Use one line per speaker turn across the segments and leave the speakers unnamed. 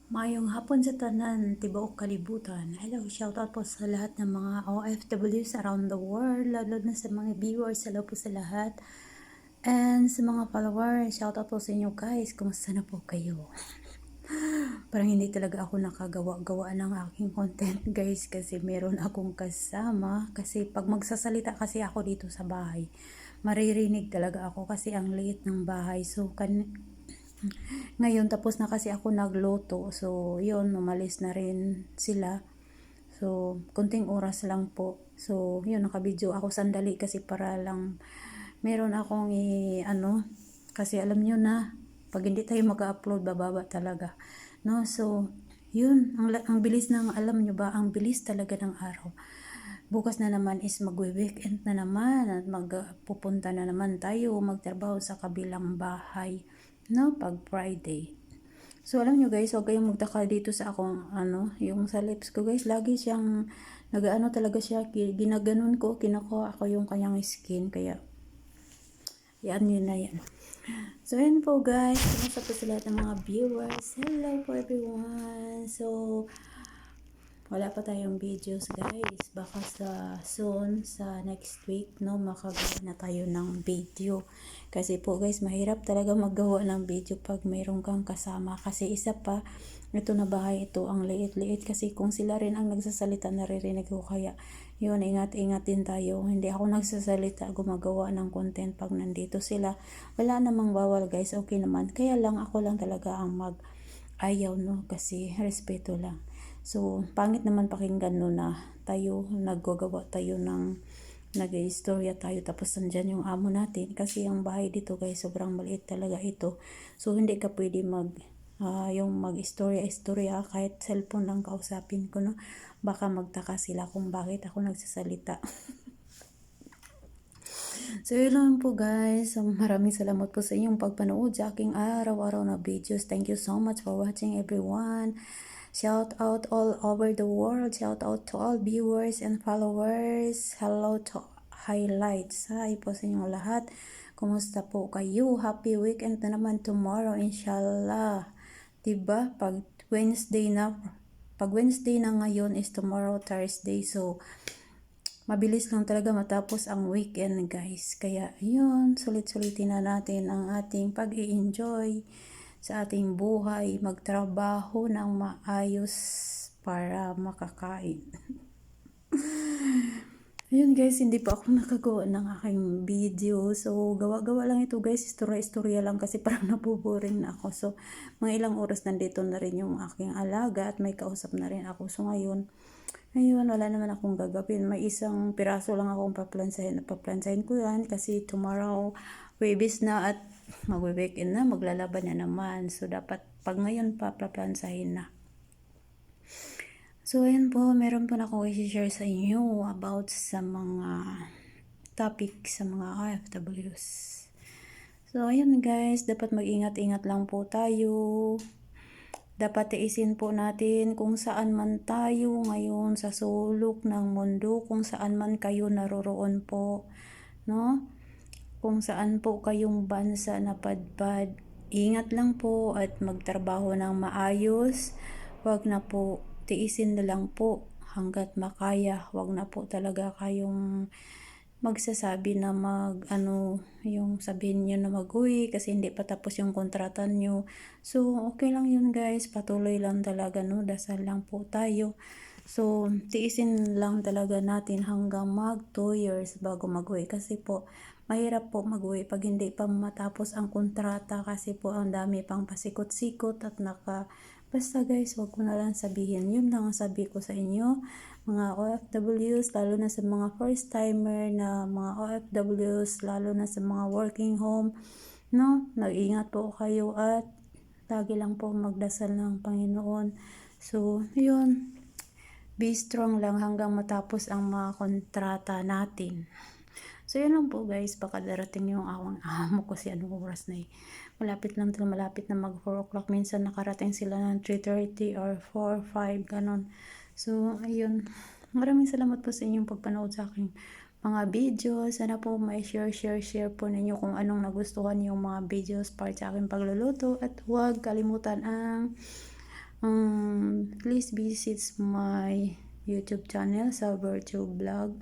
Mayong hapon sa tanan, tibuok kalibutan. Hello, shoutout po sa lahat ng mga OFWs around the world, lalo na sa mga viewers, hello po sa lahat. And sa mga followers, shoutout po sa inyo guys, kumusta na po kayo? Parang hindi talaga ako nakagawa-gawa ng aking content guys kasi meron akong kasama. Kasi pag magsasalita kasi ako dito sa bahay, maririnig talaga ako kasi ang liit ng bahay. So, ngayon tapos na kasi ako nagluto. So, yun, umalis na rin sila. So, kunting oras lang po. So, yun, nakabidyo ako sandali kasi para lang meron akong kasi alam nyo na, pag hindi tayo mag-upload, bababa talaga. No? So, yun, ang bilis ng, alam nyo ba, ang bilis talaga ng araw. Bukas na naman is magwe-weekend na naman at magpupunta na naman tayo magtrabaho sa kabilang bahay, no, pag Friday. So alam nyo guys, huwag kayong magtaka dito sa akong yung sa lips ko guys, lagi siyang nagaano talaga siya, ginaganon ko, kinukuha ako yung kanyang skin, kaya yan yun na yan. So yun po guys, kumusta po sa lahat ng mga viewers, hello po everyone. So wala pa tayong videos guys, baka soon sa next week no makagawa na tayo ng video, kasi po guys mahirap talaga maggawa ng video pag mayroon kang kasama, kasi isa pa ito na bahay ito ang liit-liit, kasi kung sila rin ang nagsasalita naririnig ko, kaya yun, ingat-ingat din tayo. Hindi ako nagsasalita, gumagawa ng content pag nandito sila, wala namang bawal guys, okay naman, kaya lang ako lang talaga ang ayaw no, kasi respeto lang. So, pangit naman pakinggan no na tayo, naggagawa tayo ng nag-istorya tayo tapos nandyan yung amo natin, kasi yung bahay dito guys sobrang maliit talaga ito. So, hindi ka pwede yung mag-istorya kahit cellphone lang kausapin ko no. Baka magtaka sila kung bakit ako nagsasalita. So, yun lang po guys. Maraming salamat po sa inyong pagpanood sa aking araw-araw na videos. Thank you so much for watching everyone. Shout out all over the world. Shout out to all viewers and followers. Hello to highlights. Hi po sa inyong lahat. Kumusta po kayo? Happy weekend na naman tomorrow, inshallah. Diba? Pag Wednesday na ngayon is tomorrow Thursday. So, mabilis lang talaga matapos ang weekend guys. Kaya yun, sulit-sulitin na natin ang ating pag-i-enjoy sa ating buhay, magtrabaho ng maayos para makakain. Ayun guys, hindi pa ako nakagawa ng aking video. So, gawa-gawa lang ito guys. Istorya-istorya lang kasi parang nabuboring na ako. So, mga ilang oras nandito na rin yung aking alaga at may kausap na rin ako. So, ngayon, ayun, wala naman akong gagawin. May isang piraso lang akong paplansahin. Paplansahin ko yan kasi tomorrow, Webis na at magwe-weekend na, maglalaban na naman. So, dapat pag ngayon pa, paplansahin na. So, ayan po, meron po na ako i-share sa inyo about sa mga topic sa mga OFWs. So, ayan guys, dapat mag-ingat-ingat lang po tayo. Dapat tiisin po natin kung saan man tayo ngayon sa sulok ng mundo, kung saan man kayo naroroon po, no? Kung saan po kayong bansa napadpad, ingat lang po at magtrabaho ng maayos. Wag na po, tiisin na lang po hanggat makaya. Wag na po talaga kayong magsasabi na yung sabihin nyo na mag-uwi kasi hindi pa tapos yung kontrata nyo. So, okay lang yun guys. Patuloy lang talaga, no? Dasal lang po tayo. So, tiisin lang talaga natin hanggang 2 years bago mag-uwi. Kasi po, mahirap po mag-uwi pag hindi pa matapos ang kontrata, kasi po ang dami pang pasikot-sikot at basta guys, wag ko na lang sabihin. Yun lang ang sabi ko sa inyo, mga OFWs, lalo na sa mga first timer na mga OFWs, lalo na sa mga working home, no? Nag-ingat po kayo at lagi lang po magdasal ng Panginoon. So, yun. Be strong lang hanggang matapos ang mga kontrata natin. So, yun lang po guys. Baka darating yung awang amo ko si anong oras na malapit na mag 4 o'clock. Minsan nakarating sila ng 3:30 or 4, 5, ganon. So, ayun. Maraming salamat po sa inyong pagpanood sa aking mga videos. Sana po may share po ninyo kung anong nagustuhan yung mga videos para sa aking pagluluto. At huwag kalimutan ang Please visit my YouTube channel sa Virtue Vlog.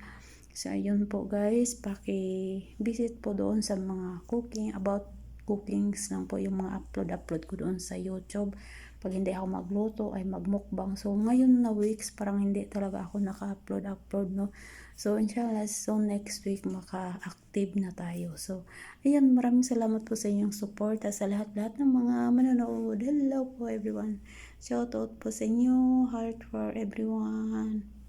So, ayun po guys, paki-visit po doon sa mga cooking, about cookings lang po yung mga upload ko doon sa YouTube. Pag hindi ako magluto ay magmukbang. So, ngayon na weeks, parang hindi talaga ako naka-upload, no? So, inshallah, so next week maka-active na tayo. So, ayan, maraming salamat po sa inyong support at sa lahat-lahat ng mga manonood. Hello po everyone. Shout out po sa inyo. Heart for everyone.